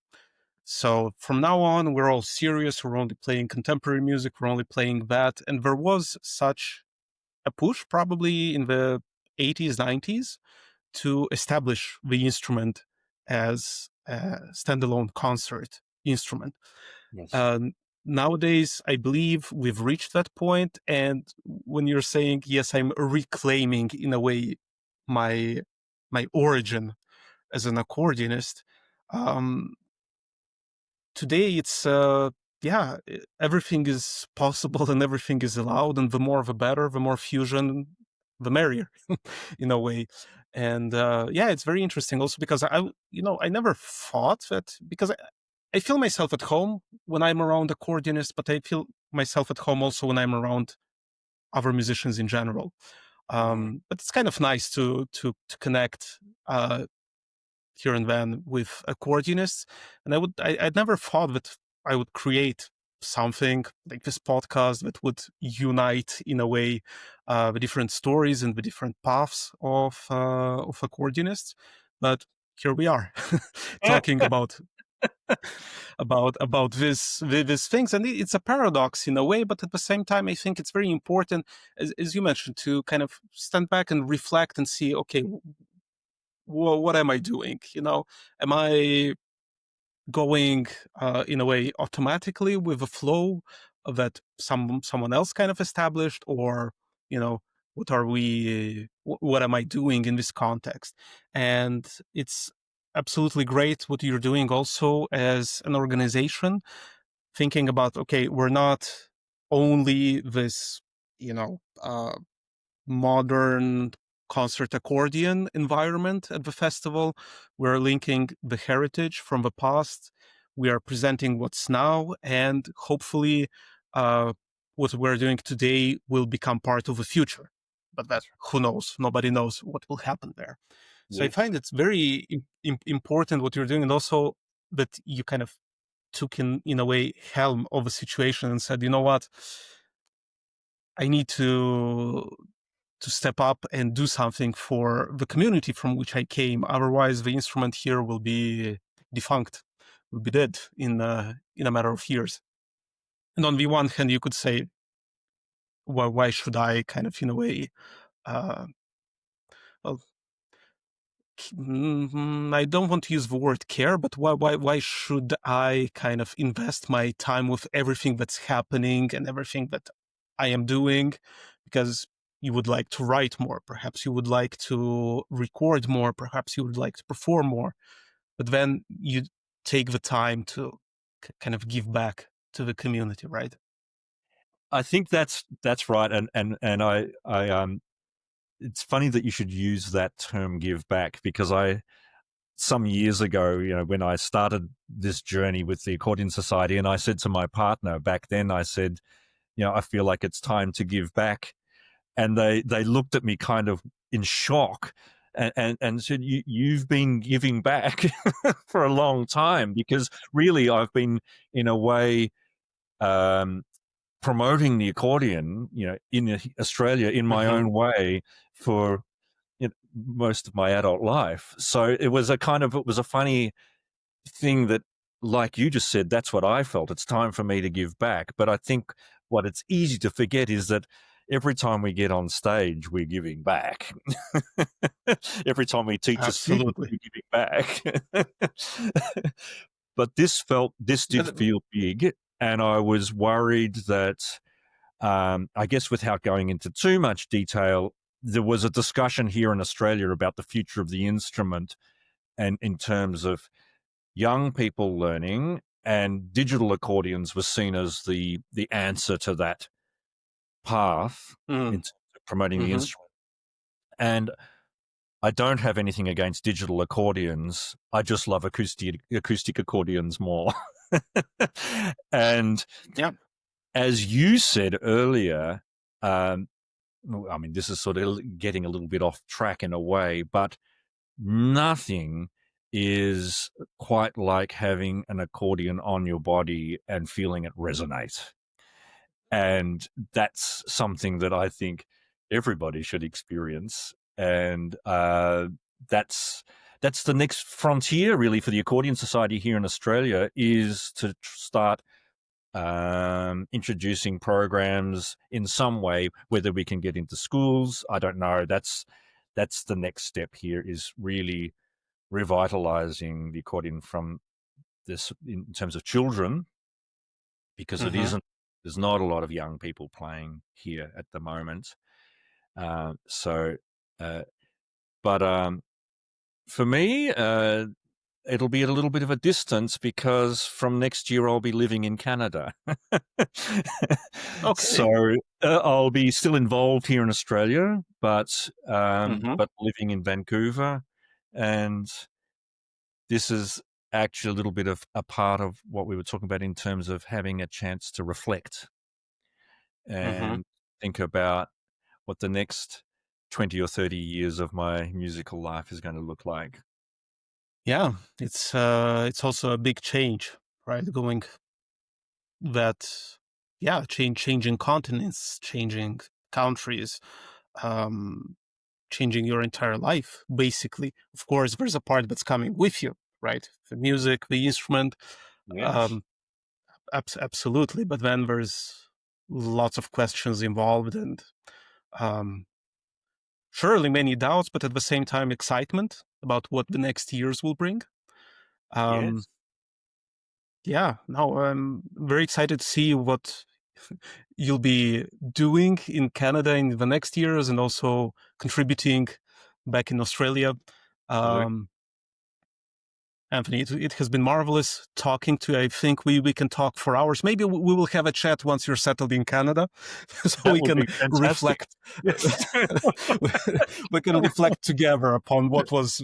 So from now on, we're all serious. We're only playing contemporary music. We're only playing that. And there was such a push, probably in the 80s, 90s, to establish the instrument as a standalone concert instrument. Yes. Um, Nowadays, I believe we've reached that point. And when you're saying, yes, I'm reclaiming in a way my origin as an accordionist, um, today it's yeah, everything is possible and everything is allowed, and the more the better, the more fusion, the merrier, in a way. And yeah, it's very interesting also because I never thought that, because I feel myself at home when I'm around accordionists, but I feel myself at home also when I'm around other musicians in general. Mm. But it's kind of nice to connect here and then with accordionists. And I'd never thought that I would create something like this podcast that would unite in a way the different stories and the different paths of accordionists. But here we are talking about these things, and it's a paradox in a way, but at the same time I think it's very important, as you mentioned, to kind of stand back and reflect and see, okay, what am I doing? Am I going in a way automatically with a flow that someone else kind of established, or you know what am I doing in this context? And it's absolutely great what you're doing also as an organization, thinking about, okay, we're not only this you know uh, modern concert accordion environment at the festival. We're linking the heritage from the past. We are presenting what's now, and hopefully, what we're doing today will become part of the future. But that, who knows? Nobody knows what will happen there. So I Yes. find it's very important what you're doing, and also that you kind of took in a way helm of a situation and said, you know what, I need to step up and do something for the community from which I came. Otherwise, the instrument here will be defunct, will be dead in a matter of years. And on the one hand, you could say, well, why should I kind of, in a way, uh, well, I don't want to use the word care, but why should I kind of invest my time with everything that's happening and everything that I am doing, because you would like to write more, perhaps you would like to record more, perhaps you would like to perform more, but then you take the time to kind of give back to the community, right? I think that's right, and I it's funny that you should use that term "give back" because I some years ago, when I started this journey with the Accordion Society, and I said to my partner back then, I said, I feel like it's time to give back, and they looked at me kind of in shock. And said, you've been giving back for a long time, because really I've been, in a way, um, promoting the accordion, in Australia in my Hmm. own way for most of my adult life. So it was a funny thing that, like you just said, that's what I felt. It's time for me to give back. But I think what it's easy to forget is that every time we get on stage, we're giving back. Every time we teach a student, Absolutely. we're giving back. But this did But- feel big, and I was worried that, I guess, without going into too much detail, there was a discussion here in Australia about the future of the instrument, and in terms of young people learning, and digital accordions were seen as the answer to that path in Mm, terms of promoting the hmm. instrument. And I don't have anything against digital accordions. I just love acoustic accordions more. And Yeah. as you said earlier, um, I mean, this is sort of getting a little bit off track in a way, but nothing is quite like having an accordion on your body and feeling it resonate. And that's something that I think everybody should experience. And that's that's the next frontier, really, for the Accordion Society here in Australia, is to start introducing programs in some way. Whether we can get into schools, I don't know. That's the next step here, is really revitalizing the accordion from this in terms of children, because it Hmm. isn't. There's not a lot of young people playing here at the moment. So, uh, but for me, it'll be at a little bit of a distance, because from next year I'll be living in Canada. So Okay. I'll be still involved here in Australia, Hmm. but living in Vancouver, and this is actually a little bit of a part of what we were talking about in terms of having a chance to reflect Hmm. and think about what the next 20 or 30 years of my musical life is going to look like. Yeah, it's also a big change, right? Going that, yeah, changing continents, changing countries, um, changing your entire life, basically. Of course, there's a part that's coming with you, right? The music, the instrument, Yeah. um, absolutely. But then there's lots of questions involved, and um, surely many doubts, but at the same time, excitement about what the next years will bring. Um, Yes. yeah, no, I'm very excited to see what you'll be doing in Canada in the next years, and also contributing back in Australia. Absolutely. Um, Anthony, it has been marvelous talking to you. I think we can talk for hours. Maybe we will have a chat once you're settled in Canada, so That we would can be fantastic. reflect. Yes. We can reflect together upon what was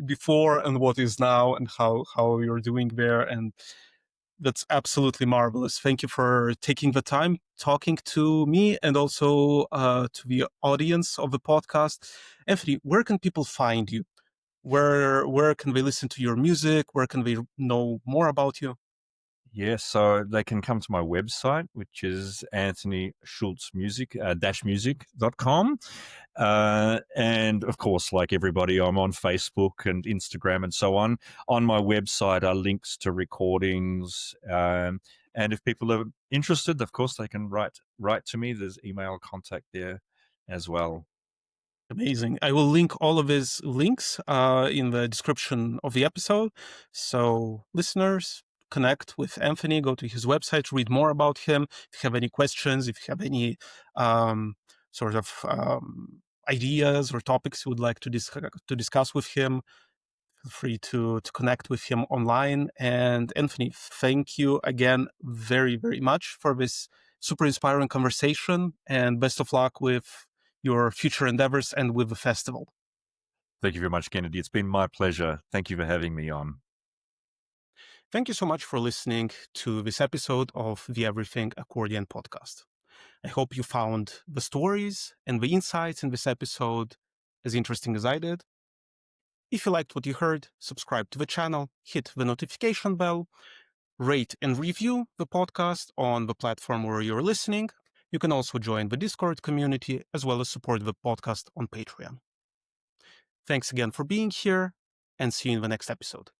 before and what is now, and how you're doing there. And that's absolutely marvelous. Thank you for taking the time talking to me, and also to the audience of the podcast. Anthony, where can people find you? Where can they listen to your music? Where can they know more about you? Yes, so they can come to my website, which is Anthony Schulz Music, music.com. And of course, like everybody, I'm on Facebook and Instagram and so on. On my website are links to recordings. And if people are interested, of course, they can write to me. There's email contact there as well. Amazing. I will link all of his links in the description of the episode. So listeners, connect with Anthony, go to his website, read more about him. If you have any questions, if you have any sort of ideas or topics you would like to discuss with him, feel free to connect with him online. And Anthony, thank you again very, very much for this super inspiring conversation, and best of luck with your future endeavors and with the festival. Thank you very much, Kennedy. It's been my pleasure. Thank you for having me on. Thank you so much for listening to this episode of the Everything Accordion podcast. I hope you found the stories and the insights in this episode as interesting as I did. If you liked what you heard, subscribe to the channel, hit the notification bell, rate and review the podcast on the platform where you're listening. You can also join the Discord community as well as support the podcast on Patreon. Thanks again for being here, and see you in the next episode.